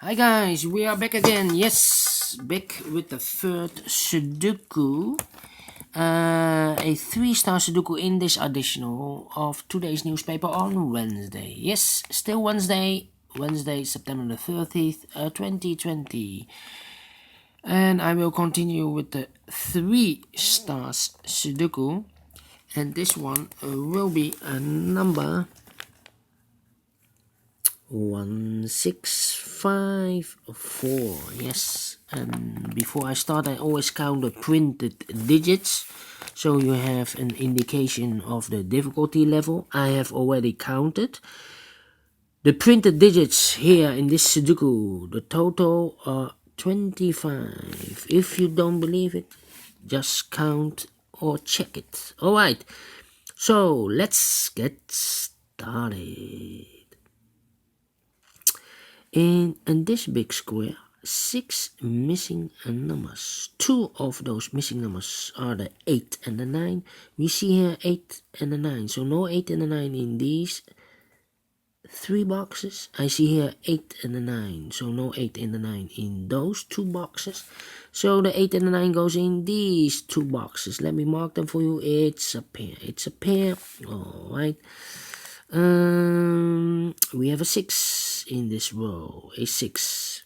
Hi guys, we are back again. Yes, back with the third Sudoku. A 3-star Sudoku in this additional of today's newspaper on Wednesday. Yes, still Wednesday, September the 30th, 2020. And I will continue with the 3 stars Sudoku. And this one will be a number 1654. Yes, and before I start I always count the printed digits so you have an indication of the difficulty level. I have already counted the printed digits here in this Sudoku. The total are 25. If you don't believe it, just count or check it. Alright, so let's get started. In this big square, 6 missing numbers. 2 of those missing numbers are the 8 and the 9. We see here 8 and the 9. So no 8 and the 9 in these 3 boxes. I see here 8 and the 9. So no 8 and the 9 in those 2 boxes. So the 8 and the 9 goes in these 2 boxes. Let me mark them for you. It's a pair. It's a pair. Alright. We have a 6 in this row, a 6.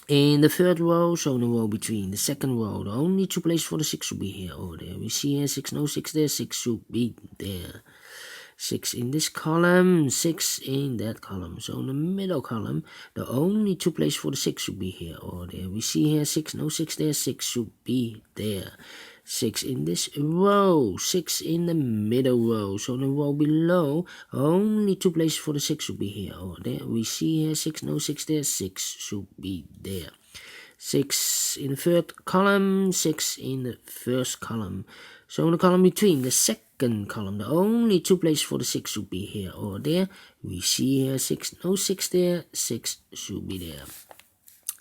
In the third row, so in the row between the second row, the only 2 places for the 6 should be here or there. We see here 6, no 6 there, 6 should be there. 6 in this column, 6 in that column. So in the middle column, the only 2 places for the 6 should be here or there. We see here 6, no 6 there, 6 should be there. 6 in this row, 6 in the middle row. So in the row below, only 2 places for the 6 should be here or there. We see here 6, no 6 there, 6 should be there. 6 in the third column, 6 in the first column. So in the column between the second column, the only 2 places for the 6 should be here or there. We see here 6, no 6 there, 6 should be there.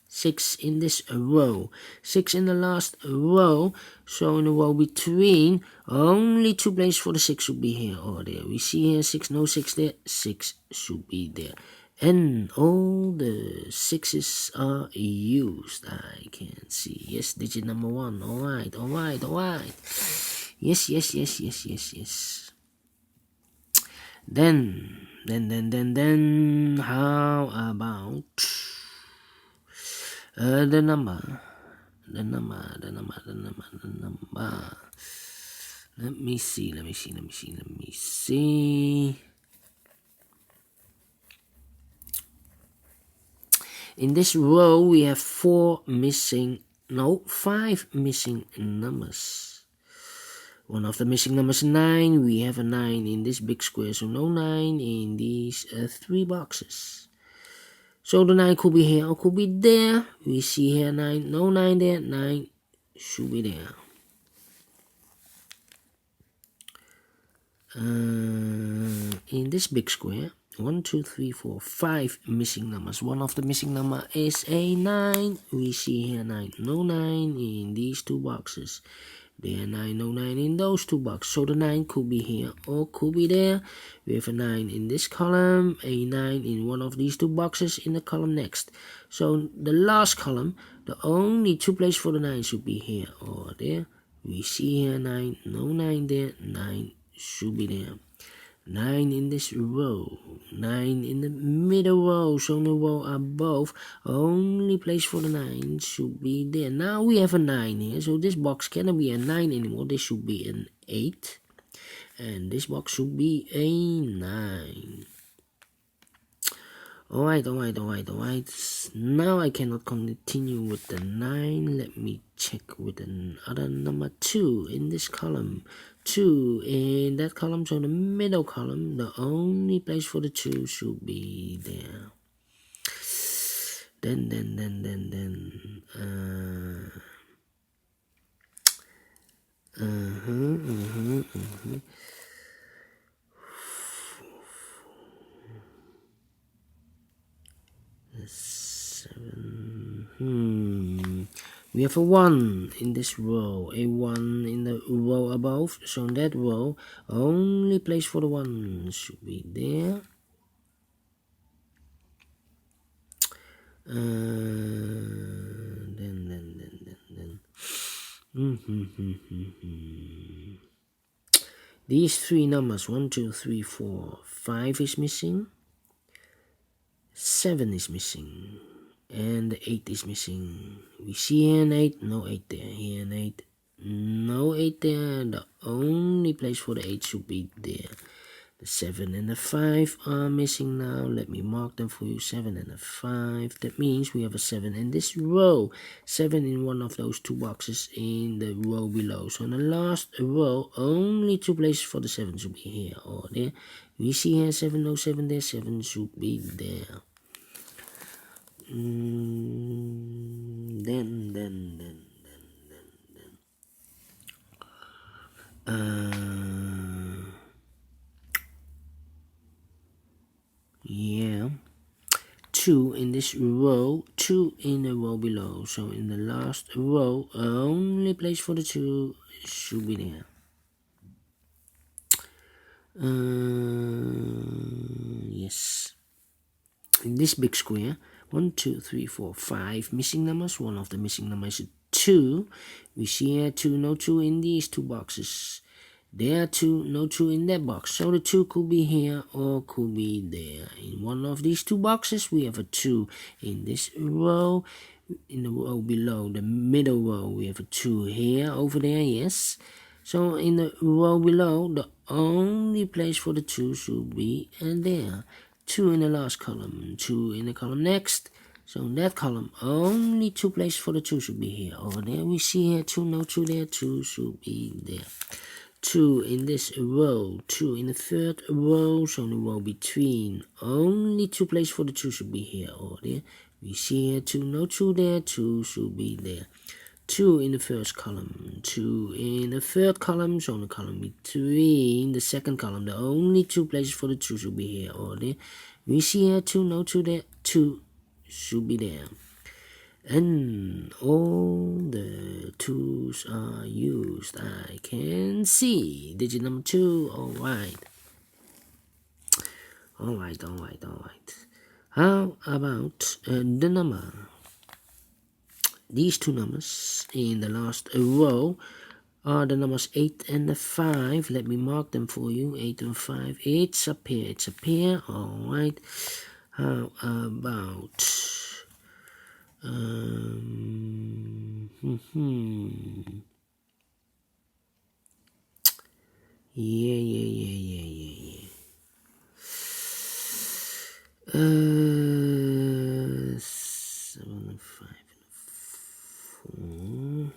6 in this row, 6 in the last row. So in the row between, only 2 places for the 6 should be here or there. We see here 6, no 6 there, 6 should be there. And all the 6s are used. I can see. Yes, digit number 1. Alright. Yes. Then, how about the number. Let me see. In this row, we have 5 missing numbers. One of the missing numbers is 9. We have a 9 in this big square, so no 9 in these 3 boxes. So the 9 could be here or could be there. We see here 9, no 9 there, 9 should be there. In this big square, 1, 2, 3, 4, 5 missing numbers. One of the missing number is a 9. We see here 9, no 9 in these 2 boxes. There 9, no 9 in those 2 boxes. So the 9 could be here or could be there. We have a 9 in this column, a 9 in one of these 2 boxes in the column next. So the last column, the only 2 places for the 9 should be here or there. We see here 9, no 9 there, 9 should be there. 9 in this row, 9 in the middle row, so in the row above, only place for the 9 should be there. Now we have a 9 here, so this box cannot be a 9 anymore. This should be an 8, and this box should be a 9. Alright. Now I cannot continue with the 9. Let me check with another number 2 in this column. 2 in that column, so the middle column, the only place for the 2 should be there. Then. 7. We have a 1 in this row, a 1 in the row above, so in that row, only place for the 1 should be there. These three numbers, 1, 2, 3, 4, 5 is missing, 7 is missing, and 8 is missing. We see here an 8, no 8 there. Here an 8, no 8 there. The only place for the 8 should be there. The 7 and the 5 are missing now. Let me mark them for you. 7 and a 5. That means we have a 7 in this row. 7 in one of those two boxes in the row below. So in the last row, only two places for the 7 should be here or there. We see here 7, no 7 there. 7 should be there. Yeah, 2 in this row, 2 in the row below. So in the last row, only place for the 2 should be there. Yes. In this big square, 1, 2, 3, 4, 5 missing numbers. One of the missing numbers is 2. We see here 2, no 2 in these two boxes. There are 2, no 2 in that box. So the 2 could be here or could be there. In one of these two boxes, we have a 2 in this row. In the row below, the middle row, we have a 2 here, over there, yes. So in the row below, the only place for the 2 should be there. 2 in the last column, 2 in the column next. So in that column, only 2 places for the 2 should be here. Over there, we see here 2, no 2 there, 2 should be there. 2 in this row, 2 in the third row, so in the row between, only 2 places for the 2 should be here or there. We see here 2, no 2 there, 2 should be there. 2 in the first column, 2 in the third column, so in the column between the second column, the only 2 places for the 2 should be here or there. We see here 2, no 2 there, 2 should be there. And all the 2's are used. I can see digit number 2. Alright. How about the number? These two numbers in the last row are the numbers 8 and 5. Let me mark them for you. 8 and 5. It's up here. Alright. How about yeah. 7 and 5 and 4.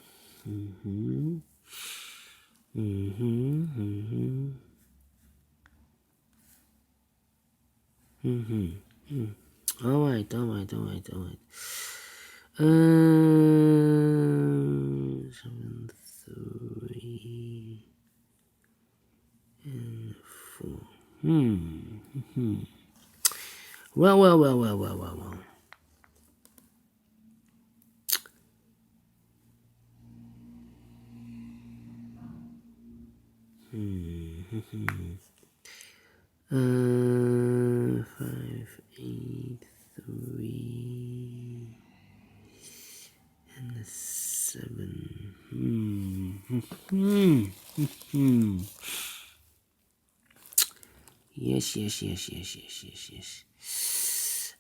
Alright. 7, 3 and 4. Well. Five, 8, 3, and 7. Yes.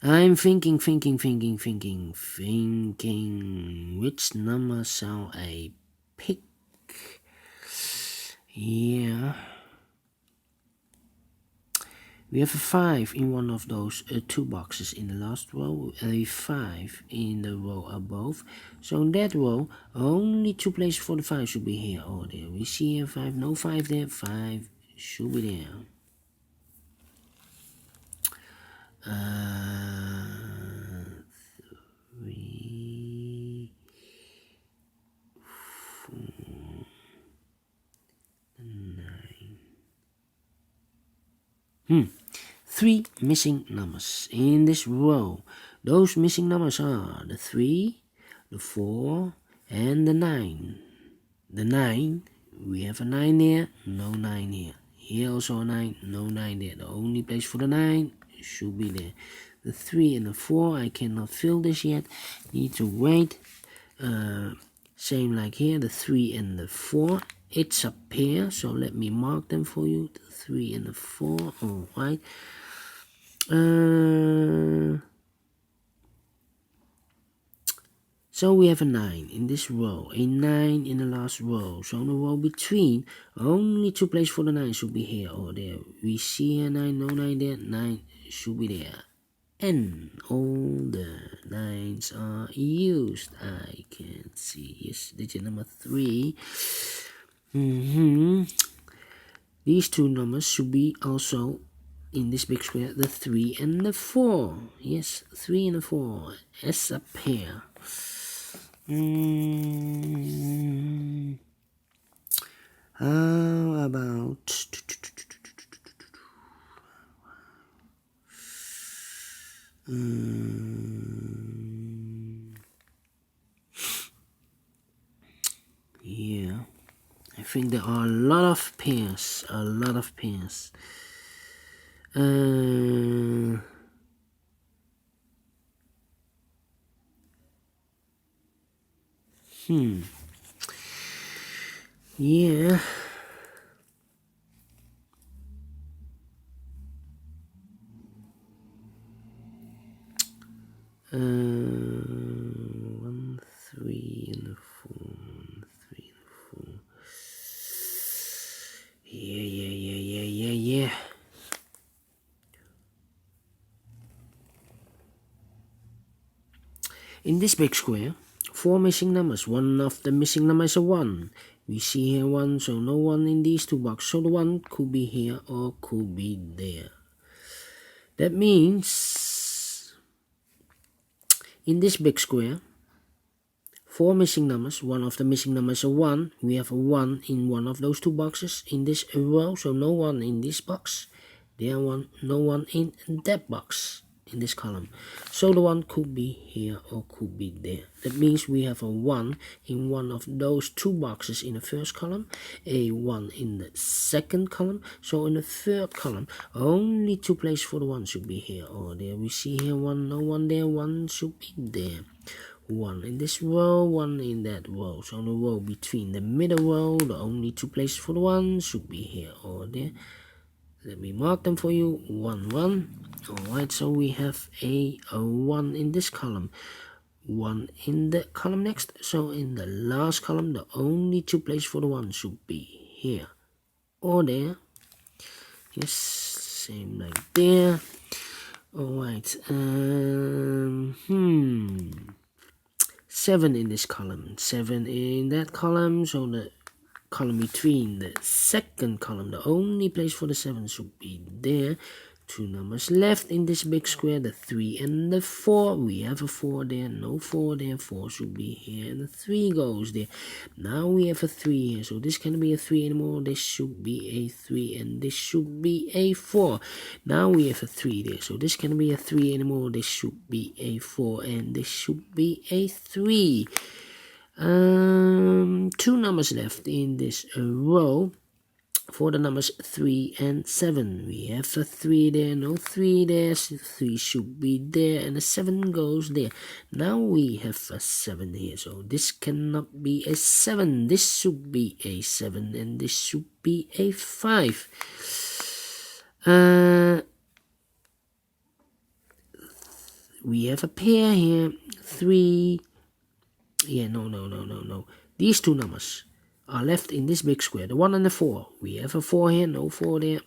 I'm thinking. Which number shall I pick? Yeah. We have a 5 in one of those two boxes in the last row, a 5 in the row above. So in that row, only 2 places for the 5 should be here or there. We see here 5, no 5 there, 5 should be there. 3, 4, 9. 3 missing numbers in this row. Those missing numbers are the 3, the 4, and the 9. The 9, we have a 9 there, no 9 here. Here also a 9, no 9 there. The only place for the 9 should be there. the 3 and the 4. I cannot fill this yet. Need to wait. Same like here, the 3 and the 4. It's a pair, so let me mark them for you. The 3 and the 4. All right. So we have a 9 in this row, a 9 in the last row. So in the row between, only 2 places for the 9 should be here or there. We see here 9, no 9 there, 9 should be there. And all the 9s are used. I can see, yes, digit number 3. These two numbers should be also in this big square, the 3 and the 4. Yes, 3 and the 4 as a pair. How about yeah, I think there are a lot of pairs. Yeah. One, 3 and 4, 3 and 4. Yeah. In this big square, 4 missing numbers. One of the missing numbers is a 1. We see here 1, so no 1 in these two boxes. So the 1 could be here or could be there. That means in this big square, 4 missing numbers. One of the missing numbers is a 1. We have a 1 in one of those two boxes in this row, so no 1 in this box. There no 1 in that box, in this column. So the 1 could be here or could be there. That means we have a 1 in one of those two boxes in the first column, a 1 in the second column. So in the third column, only 2 places for the 1 should be here or there. We see here 1, no 1 there, 1 should be there. 1 in this row, 1 in that row. So in the row between the middle row, the only 2 places for the 1 should be here or there. Let me mark them for you. 1, 1. Alright, so we have a 1 in this column. 1 in the column next. So in the last column, the only 2 places for the 1 should be here or there. Yes, same like there. Alright. 7 in this column. 7 in that column. So the column between the second column, the only place for the 7 should be there. 2 numbers left in this big square, the 3 and the 4. We have a 4 there, no 4 there, 4 should be here, and the 3 goes there. Now we have a 3 here, so this can't be a 3 anymore. This should be a 3, and this should be a 4. Now we have a 3 there, so this can't be a 3 anymore. This should be a 4, and this should be a 3. 2 numbers left in this row for the numbers 3 and 7. We have a 3 there, no 3 there, so 3 should be there, and the 7 goes there. Now we have a 7 here, so this cannot be a 7. This should be a 7, and this should be a 5. We have a pair here, 3. Yeah, no. These 2 numbers are left in this big square, the 1 and the 4. We have a 4 here, no 4 there.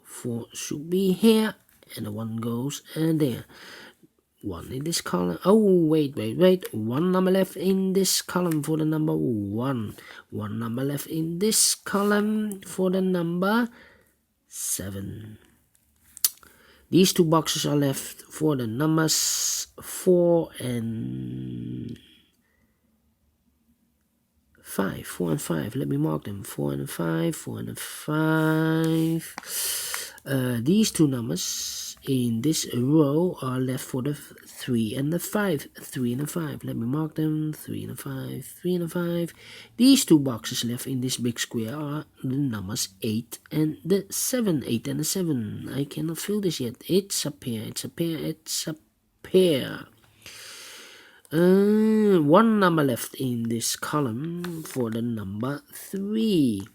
4 should be here, and the 1 goes there. 1 in this column. Oh, wait. 1 number left in this column for the number 1. 1 number left in this column for the number 7. These 2 boxes are left for the numbers 4 and 5. 4 and 5. Let me mark them. 4 and 5. 4 and 5. These 2 numbers in this row are left for the 3 and the 5. 3 and the 5. Let me mark them. 3 and a 5. 3 and a 5. These two boxes left in this big square are the numbers 8 and the 7. 8 and the 7. I cannot fill this yet. It's a pair. It's a pair. It's a pair. One number left in this column for the number 3.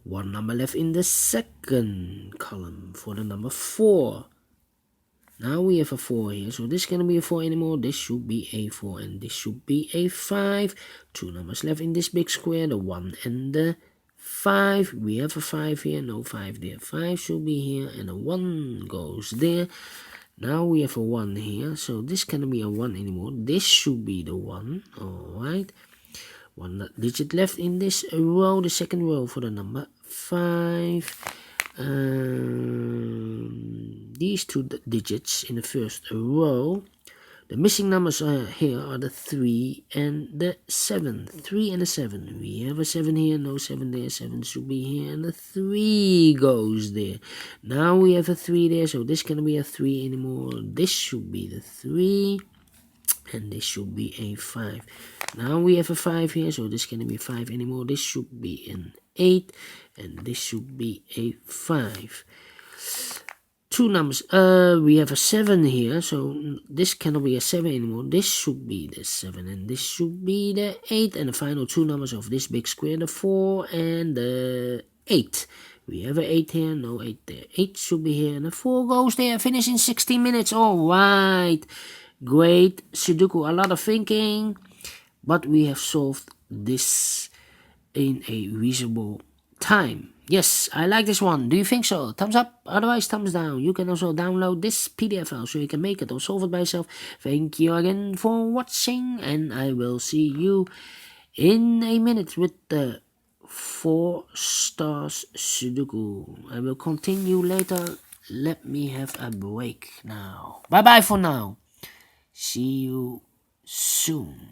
One number left in the second column for the number 4. Now we have a 4 here, so this cannot be a 4 anymore. This should be a 4 and this should be a 5. Two numbers left in this big square, the 1 and the 5. We have a 5 here, no 5 there. 5 should be here and a 1 goes there. Now we have a 1 here, so this cannot be a 1 anymore. This should be the 1, alright. One digit left in this row, the second row for the number 5. These two digits in the first row. The missing numbers here are the 3 and the 7. 3 and the 7. We have a 7 here, no 7 there. 7 should be here, and the 3 goes there. Now we have a 3 there, so this cannot be a 3 anymore. This should be the 3. And this should be a 5. Now we have a 5 here, so this cannot be 5 anymore. This should be an 8, and this should be a 5. Two numbers. We have a 7 here, so this cannot be a 7 anymore. This should be the 7, and this should be the 8. And the final two numbers of this big square, the 4 and the 8. We have an 8 here, no 8 there. 8 should be here, and the 4 goes there. Finish in 16 minutes. All right. Great Sudoku, a lot of thinking, but we have solved this in a reasonable time. Yes, I like this one. Do you think so? Thumbs up, otherwise thumbs down. You can also download this PDF file so you can make it or solve it by yourself. Thank you again for watching, and I will see you in a minute with the 4 Stars Sudoku. I will continue later. Let me have a break now. Bye bye for now. See you soon.